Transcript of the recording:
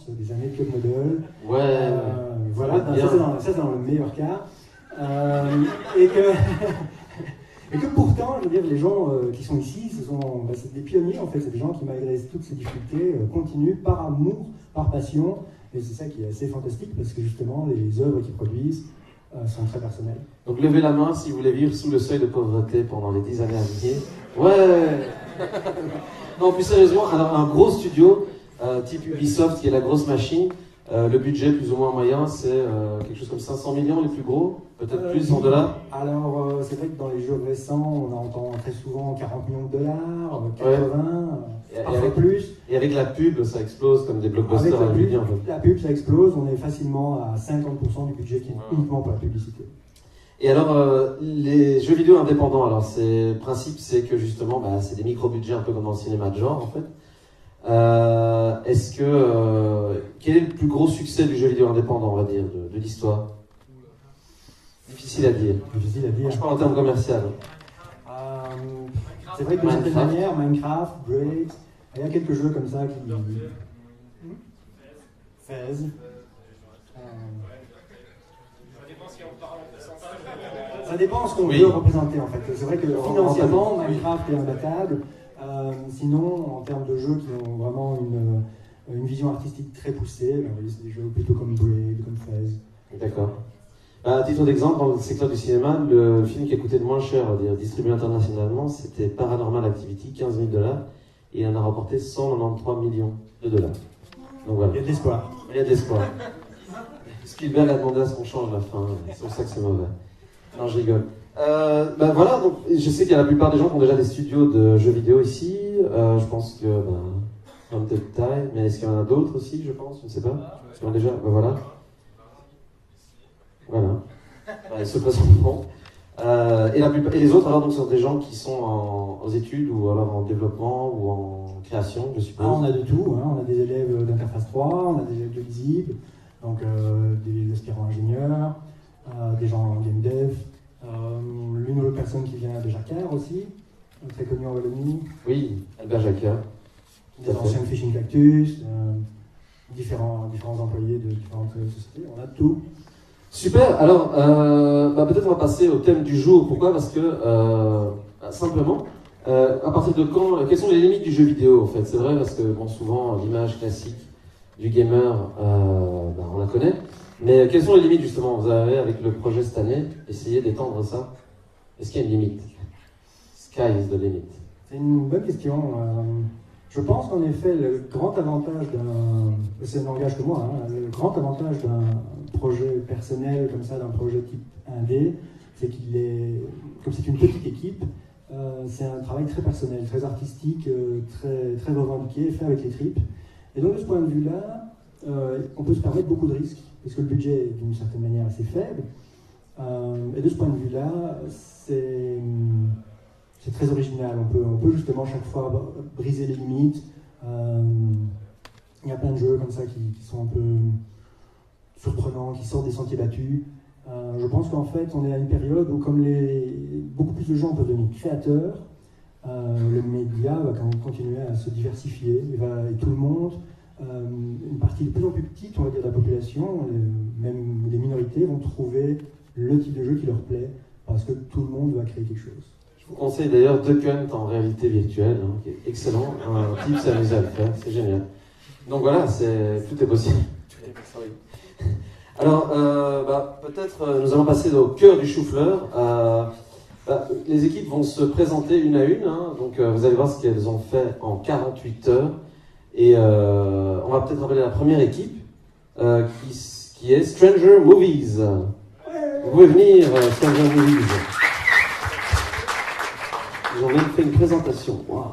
Des années Club Model. Ouais. Voilà, ça c'est dans le meilleur cas. Et que pourtant, je veux dire, les gens qui sont ici, c'est des pionniers en fait, c'est des gens qui malgré toutes ces difficultés continuent par amour, par passion, et c'est ça qui est assez fantastique parce que justement les œuvres qu'ils produisent sont très personnelles. Donc levez la main si vous voulez vivre sous le seuil de pauvreté pendant les 10 années à venir. Ouais. Non, plus sérieusement, alors un gros studio type Ubisoft qui est la grosse machine, le budget plus ou moins moyen c'est quelque chose comme 500 millions les plus gros, peut-être plus en dollars. Alors c'est vrai que dans les jeux récents on entend très souvent 40 millions de dollars, 80, parfois plus. Et avec la pub ça explose comme des blockbusters hollywoodiens. La pub ça explose, on est facilement à 50% du budget qui est uniquement pour la publicité. Et alors, les jeux vidéo indépendants, alors le principe c'est que justement, c'est des micro-budgets un peu comme dans le cinéma de genre en fait. Quel est le plus gros succès du jeu vidéo indépendant, on va dire, de l'histoire? Difficile à dire. Difficile à dire. Je parle en termes commerciaux. C'est vrai que de certaine manière, Minecraft, Braid, il y a quelques jeux comme ça qui... Fez. Ça dépend ce qu'on veut représenter en fait. C'est vrai que financièrement, Minecraft est imbattable. Sinon, en termes de jeux qui ont vraiment une vision artistique très poussée, c'est des jeux plutôt comme Braid, comme Fez. D'accord. À titre d'exemple, dans le secteur du cinéma, le film qui a coûté le moins cher, on va dire, distribué internationalement, c'était Paranormal Activity, 15 000 $, et il en a rapporté 193 millions de dollars. Donc voilà. Il y a de l'espoir. Il y a de l'espoir. Spielberg a demandé à ce qu'on change la fin, c'est pour ça que c'est mauvais. Non, je rigole. Voilà, donc je sais qu'il y a la plupart des gens qui ont déjà des studios de jeux vidéo ici. Je pense que un peu de taille, mais est-ce qu'il y en a d'autres aussi, je pense? Je ne sais pas. Est-ce qu'il y en a déjà? Voilà. Voilà. Ils se présenteront. Et les autres, alors, donc, sont des gens qui sont aux études ou alors en développement ou en création, je suppose. On a de tout. Hein. On a des élèves d'Interface 3, on a des élèves de LISIB, donc des aspirants ingénieurs, des gens en game dev, l'une ou l'autre personne qui vient de Jacquard aussi, très connue en Wallonie. Oui, Albert Jacquard. Des anciens de Fishing Cactus, différents employés de différentes sociétés, on a de tout. Super, alors peut-être on va passer au thème du jour. Pourquoi? Parce que, simplement, à partir de quand, quelles sont les limites du jeu vidéo en fait? C'est vrai parce que souvent l'image classique du gamer, on la connaît. Mais quelles sont les limites justement? Vous avez, avec le projet cette année, essayé d'étendre ça? Est-ce qu'il y a une limite? Sky is the limit. C'est une bonne question. Je pense qu'en effet, le grand avantage ça n'engage que moi, le grand avantage d'un projet personnel comme ça, d'un projet type 1D, c'est qu'il est, comme c'est une petite équipe, c'est un travail très personnel, très artistique, très, très revendiqué, fait avec les tripes. Et donc de ce point de vue-là, on peut se permettre beaucoup de risques, parce que le budget est d'une certaine manière assez faible. Et de ce point de vue-là, c'est très original. On peut justement chaque fois briser les limites. Il y a plein de jeux comme ça qui sont un peu surprenants, qui sortent des sentiers battus. Je pense qu'en fait, on est à une période où, comme beaucoup plus de gens peuvent devenir créateurs, le média va quand même continuer à se diversifier. Et tout le monde, une partie de plus en plus petite, on va dire, de la population, même des minorités, vont trouver le type de jeu qui leur plaît, parce que tout le monde va créer quelque chose. Je vous conseille d'ailleurs Duck Hunt en réalité virtuelle, qui est excellent. Un type s'est amusé à le faire, c'est génial. Donc voilà, tout est possible. Alors, peut-être nous allons passer au cœur du chou-fleur. Les équipes vont se présenter une à une, donc vous allez voir ce qu'elles ont fait en 48 heures. Et on va peut-être appeler la première équipe, qui est Stranger Movies. Vous pouvez venir, Stranger Movies. Ils ont même fait une présentation. Wow.